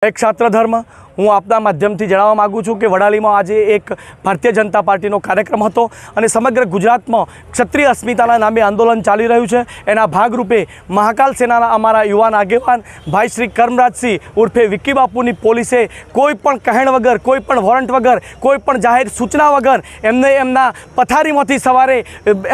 એક છાત્ર ધર્મ હું આપના માધ્યમથી જણાવવા માગું છું કે વડાલીમાં આજે એક ભારતીય જનતા પાર્ટીનો કાર્યક્રમ હતો અને સમગ્ર ગુજરાતમાં ક્ષત્રિય અસ્મિતાના નામે આંદોલન ચાલી રહ્યું છે। એના ભાગરૂપે મહાકાલ સેનાના અમારા યુવાન આગેવાન ભાઈ શ્રી કર્મરાજસિંહ ઉર્ફે વિક્કી બાપુની પોલીસે કોઈપણ કહેણ વગર, કોઈપણ વોરંટ વગર, કોઈપણ જાહેર સૂચના વગર એમને એમના પથારીમાંથી સવારે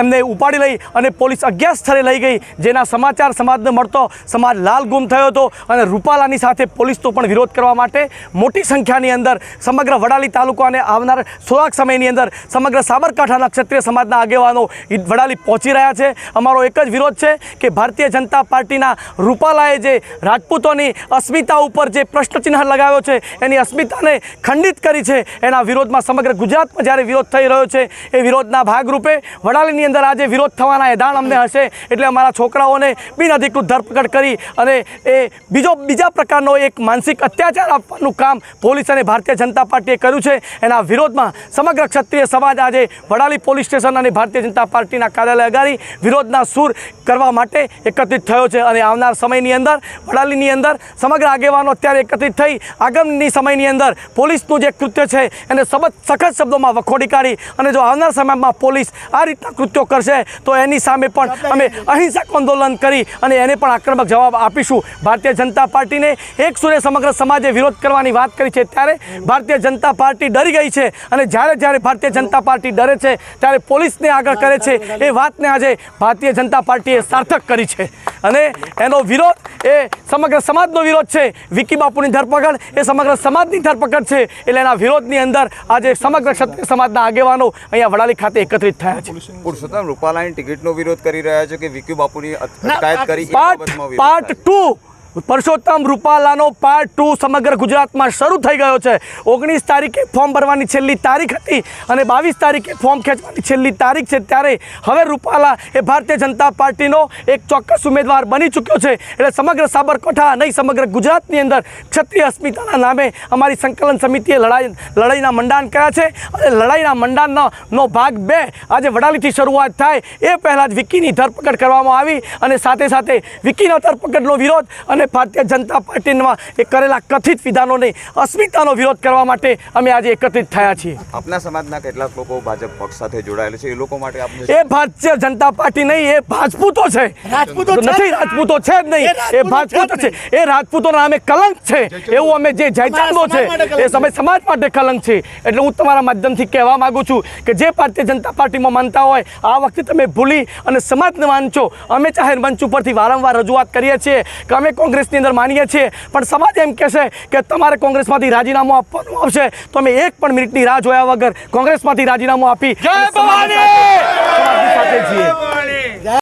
એમને ઉપાડી લઈ અને પોલીસ અજ્ઞાત સ્થળે લઈ ગઈ, જેના સમાચાર સમાજને મળતો સમાજ લાલ ગુમ થયો હતો અને રૂપાલાની સાથે પોલીસનો પણ વિરોધ કરવા માટે મોટી સંખ્યાની અંદર સમગ્ર વડાલી તાલુકા અને આવનાર થોડાક સમયની અંદર સમગ્ર સાબરકાંઠાના ક્ષત્રિય સમાજના આગેવાનો વડાલી પહોંચી રહ્યા છે। અમારો એક જ વિરોધ છે કે ભારતીય જનતા પાર્ટીના રૂપાલાએ જે રાજપૂતોની અસ્મિતા ઉપર જે પ્રશ્નચિહ્ન લગાવ્યો છે, એની અસ્મિતાને ખંડિત કરી છે, એના વિરોધમાં સમગ્ર ગુજરાતમાં જ્યારે વિરોધ થઈ રહ્યો છે એ વિરોધના ભાગરૂપે વડાલીની અંદર આજે વિરોધ થવાના એધાણ અમને હશે એટલે અમારા છોકરાઓને બિનઅધિકૃત ધરપકડ કરી અને એ બીજા પ્રકારનો એક માનસિક અત્યાચાર આપવાનું કામ પોલીસ અને ભારતીય જનતા પાર્ટીએ કર્યું છે। એના વિરોધમાં સમગ્ર ક્ષત્રિય સમાજ આજે વડાલી પોલીસ સ્ટેશન અને ભારતીય જનતા પાર્ટીના કાર્યાલય અગાડી વિરોધના સૂર કરવા માટે એકત્રિત થયો છે અને આવનાર સમયની અંદર વડાલીની અંદર સમગ્ર આગેવાનો અત્યારે એકત્રિત થઈ આગામી સમયની અંદર પોલીસનું જે કૃત્ય છે એને સખત શબ્દોમાં વખોડી કાઢી અને જો આવનાર સમયમાં પોલીસ આ રીતના કૃત્યો કરશે તો એની સામે પણ અમે અહિંસક આંદોલન કરી અને એને પણ આક્રમક જવાબ આપીશું। ભારતીય જનતા પાર્ટીને એક સુરે સમગ્ર સમાજે વિરોધ કરવાની વાત કરી છે ત્યારે ભારતીય જનતા પાર્ટી ડરી ગઈ છે અને જ્યારે ભારતીય જનતા પાર્ટી ડરે છે ત્યારે પોલીસને આગળ કરે છે। એ વાતને આજે ભારતીય જનતા પાર્ટીએ સાર્થક કરી છે અને એનો વિરોધ એ સમગ્ર સમાજનો વિરોધ છે। વિક્કી બાપુની ધરપકડ એ સમગ્ર સમાજની ધરપકડ છે એટલે એના વિરોધની અંદર આજે સમગ્ર ક્ષત્રિય સમાજના આગેવાનો અહીંયા વડાલી ખાતે એકત્રિત થયા છે। પુરુષોત્તમ રૂપાલાની ટિકિટનો વિરોધ કરી રહ્યા છે કે વિક્કી બાપુની અટકાયત કરી પાર્ટ 2 પરસોત્તમ રૂપાલાનો પાર્ટ 2 સમગ્ર ગુજરાતમાં શરૂ થઈ ગયો છે। 19 તારીખે ફોર્મ ભરવાની છેલ્લી તારીખ હતી અને 22 તારીખે ફોર્મ ખેંચવાની છેલ્લી તારીખ છે ત્યારે હવે રૂપાલા એ ભારતીય જનતા પાર્ટીનો એક ચોક્કસ ઉમેદવાર બની ચૂક્યો છે એટલે સમગ્ર સાબરકાંઠા નહીં સમગ્ર ગુજરાતની અંદર ક્ષત્રિય અસ્મિતાના નામે અમારી સંકલન સમિતિએ લડાઈના મંડાણ કર્યા છે અને લડાઈના મંડાણનો ભાગ 2 આજે વડાલીથી શરૂઆત થાય એ પહેલાં જ વિક્કીની ધરપકડ કરવામાં આવી અને સાથે સાથે વિક્કીના ધરપકડનો વિરોધ અને ભારતીય જનતા પાર્ટીમાં એ કરેલા કથિત વિધાનોને અસ્મિતાનો વિરોધ કરવા માટે અમે આજે એકત્રિત થયા છીએ। આપના સમાજના કેટલાક લોકો ભાજપ પક્ષ સાથે જોડાયેલા છે, એ લોકો માટે આપને એ ભારતીય જનતા પાર્ટી નહીં, એ રાજપૂતો છે, રાજપૂતો નથી, રાજપૂતો છે જ નહીં, એ રાજપૂતો છે, એ રાજપૂતોના નામે કલંક છે એવું અમે જે જયચાંદો છે એ સમય સમાજ માટે કલંક છે। એટલે હું તમારા માધ્યમથી કહેવા માંગુ છું કે જે ભારતીય જનતા પાર્ટીમાં માનતા હોય આ વખતે તમે ભૂલી અને સમાજને વાંચો। અમે જાહેર મંચ ઉપરથી વારંવાર રજૂઆત કરીએ છીએ કે અમે કોંગ્રેસની અંદર માનીએ છીએ પણ સમાજ એમ કહેશે કે તમારે કોંગ્રેસમાંથી રાજીનામું આપવાનું આવશે તો અમે એક પણ મિનિટની રાહ જોયા વગર કોંગ્રેસમાંથી રાજીનામું આપી